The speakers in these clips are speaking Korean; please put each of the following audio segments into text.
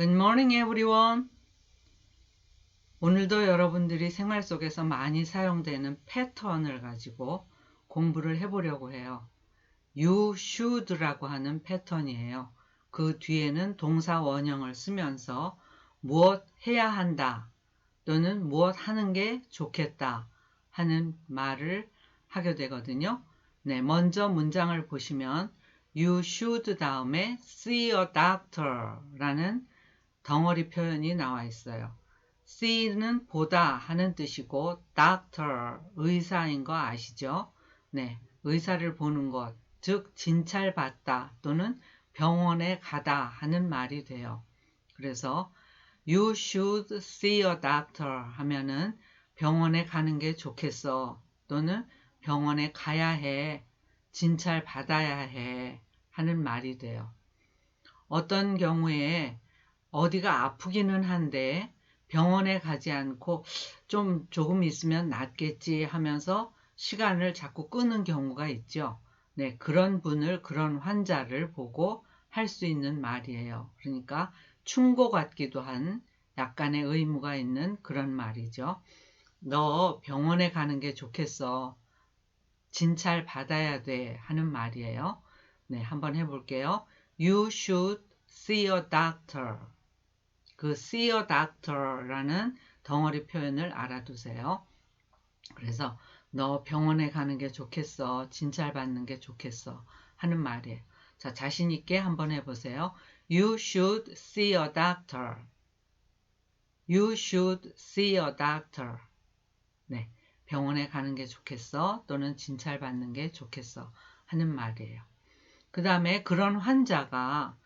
Good morning, everyone. 오늘도 여러분들이 생활 속에서 많이 사용되는 패턴을 가지고 공부를 해보려고 해요. You should라고 하는 패턴이에요. 그 뒤에는 동사 원형을 쓰면서 무엇 해야 한다 또는 무엇 하는 게 좋겠다 하는 말을 하게 되거든요. 네, 먼저 문장을 보시면 You should 다음에 see a doctor 라는 덩어리 표현이 나와 있어요. see는 보다 하는 뜻이고 doctor, 의사인 거 아시죠? 네, 의사를 보는 것, 즉 진찰받다 또는 병원에 가다 하는 말이 돼요. 그래서 you should see a doctor 하면은 병원에 가는 게 좋겠어 또는 병원에 가야 해, 진찰받아야 해 하는 말이 돼요. 어떤 경우에 어디가 아프기는 한데 병원에 가지 않고 조금 있으면 낫겠지 하면서 시간을 자꾸 끄는 경우가 있죠. 네, 그런 환자를 보고 할 수 있는 말이에요. 그러니까 충고 같기도 한 약간의 의무가 있는 그런 말이죠. 너 병원에 가는 게 좋겠어. 진찰 받아야 돼 하는 말이에요. 네, 한번 해볼게요. You should see a doctor. 그 see a doctor라는 덩어리 표현을 알아두세요. 그래서 너 병원에 가는 게 좋겠어. 진찰 받는 게 좋겠어. 하는 말이에요. 자, 자신 있게 한번 해보세요. You should see a doctor. You should see a doctor. 네, 병원에 가는 게 좋겠어. 또는 진찰 받는 게 좋겠어. 하는 말이에요. 그 다음에 그런 환자가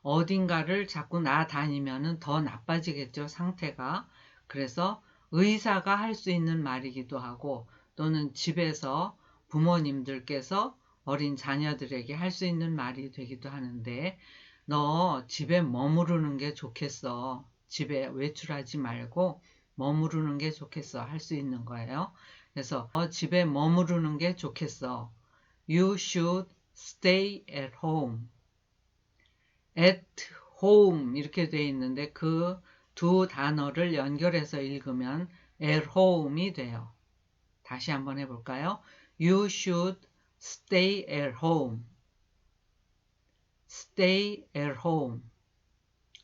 어딘가를 자꾸 나다니면은 더 나빠지겠죠, 상태가. 그래서 의사가 할 수 있는 말이기도 하고 또는 집에서 부모님들께서 어린 자녀들에게 할 수 있는 말이 되기도 하는데 너 집에 머무르는 게 좋겠어. 집에 외출하지 말고 머무르는 게 좋겠어. 할 수 있는 거예요. 그래서 너 집에 머무르는 게 좋겠어. You should stay at home. at home 이렇게 돼 있는데 그 두 단어를 연결해서 읽으면 at home이 돼요. 다시 한번 해볼까요? You should stay at home. stay at home.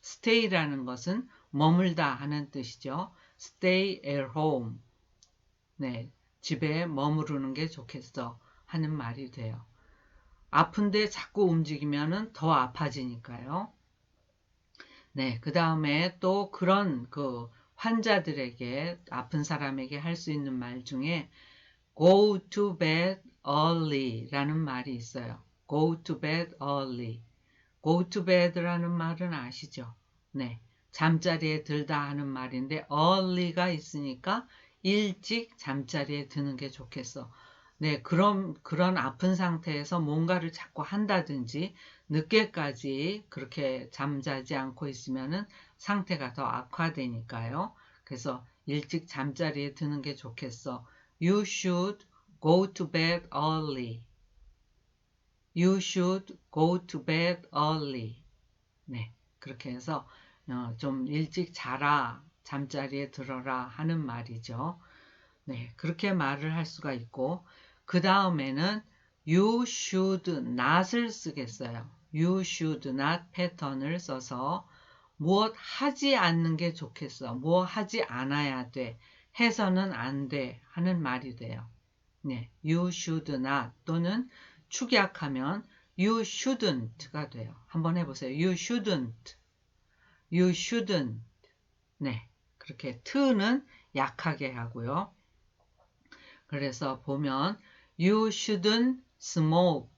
stay라는 것은 머물다 하는 뜻이죠. stay at home. 네, 집에 머무르는 게 좋겠어 하는 말이 돼요. 아픈데 자꾸 움직이면 더 아파지니까요. 네, 그 다음에 또 그런 환자들에게, 아픈 사람에게 할 수 있는 말 중에 go to bed early 라는 말이 있어요. go to bed early. go to bed라는 말은 아시죠? 네, 잠자리에 들다 하는 말인데 early가 있으니까 일찍 잠자리에 드는 게 좋겠어. 네, 그런 아픈 상태에서 뭔가를 자꾸 한다든지 늦게까지 그렇게 잠자지 않고 있으면은 상태가 더 악화되니까요. 그래서 일찍 잠자리에 드는 게 좋겠어. You should go to bed early. You should go to bed early. 네, 그렇게 해서 좀 일찍 자라, 잠자리에 들어라 하는 말이죠. 네, 그렇게 말을 할 수가 있고 그 다음에는 you should not을 쓰겠어요. you should not 패턴을 써서 무엇 하지 않는 게 좋겠어. 무엇 하지 않아야 돼. 해서는 안 돼. 하는 말이 돼요. 네, you should not 또는 축약하면 you shouldn't가 돼요. 한번 해보세요. you shouldn't. you shouldn't. 네, 그렇게 t는 약하게 하고요. 그래서 보면 You shouldn't smoke.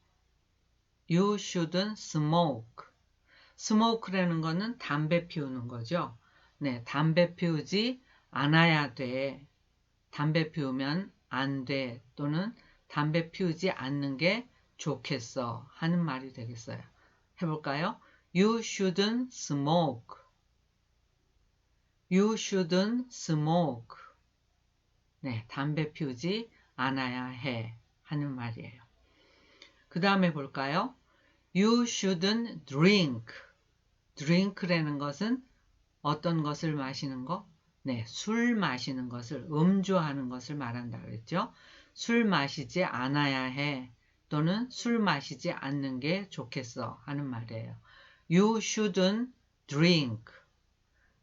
You shouldn't smoke. smoke라는 거는 담배 피우는 거죠. 네, 담배 피우지 않아야 돼. 담배 피우면 안 돼. 또는 담배 피우지 않는 게 좋겠어. 하는 말이 되겠어요. 해볼까요? You shouldn't smoke. You shouldn't smoke. 네, 담배 피우지 않아야 해. 하는 말이에요. 그 다음에 볼까요? You shouldn't drink. drink라는 것은 어떤 것을 마시는 거? 네, 술 마시는 것을, 음주하는 것을 말한다 그랬죠. 술 마시지 않아야 해. 또는 술 마시지 않는 게 좋겠어 하는 말이에요. You shouldn't drink.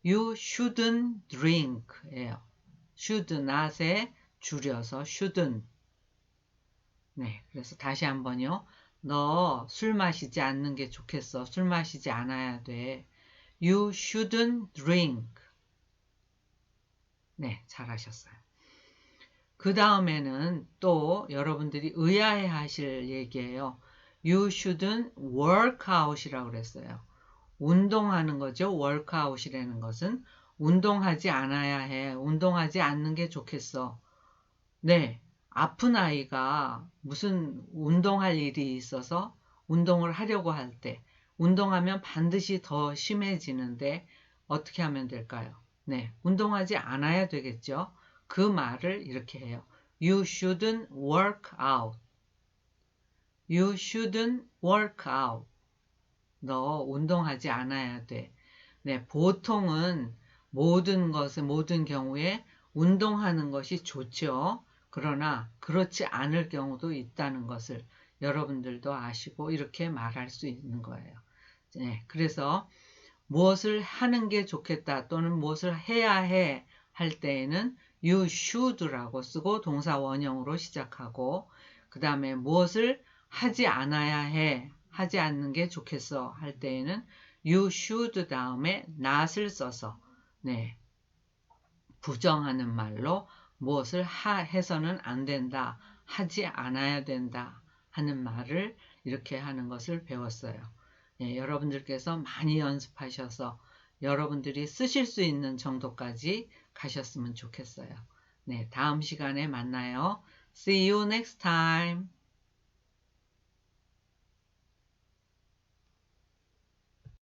You shouldn't drink 예요. should not에 줄여서 shouldn't. 네, 그래서 다시 한번요. 너 술 마시지 않는 게 좋겠어. 술 마시지 않아야 돼. You shouldn't drink. 네, 잘하셨어요. 그 다음에는 또 여러분들이 의아해 하실 얘기예요. You shouldn't work out이라고 그랬어요. 운동하는 거죠. workout이라는 것은 운동하지 않아야 해. 운동하지 않는 게 좋겠어. 네, 아픈 아이가 무슨 운동할 일이 있어서 운동을 하려고 할 때 운동하면 반드시 더 심해지는데 어떻게 하면 될까요? 네, 운동하지 않아야 되겠죠. 그 말을 이렇게 해요. You shouldn't work out. You shouldn't work out. 너 운동하지 않아야 돼. 네, 보통은 모든 경우에 운동하는 것이 좋죠. 그러나 그렇지 않을 경우도 있다는 것을 여러분들도 아시고 이렇게 말할 수 있는 거예요. 네, 그래서 무엇을 하는 게 좋겠다 또는 무엇을 해야 해 할 때에는 you should라고 쓰고 동사 원형으로 시작하고 그 다음에 무엇을 하지 않아야 해, 하지 않는 게 좋겠어 할 때에는 you should 다음에 not을 써서 네, 부정하는 말로 무엇을 해서는 안 된다, 하지 않아야 된다 하는 말을 이렇게 하는 것을 배웠어요. 네, 여러분들께서 많이 연습하셔서 여러분들이 쓰실 수 있는 정도까지 가셨으면 좋겠어요. 네, 다음 시간에 만나요. See you next time.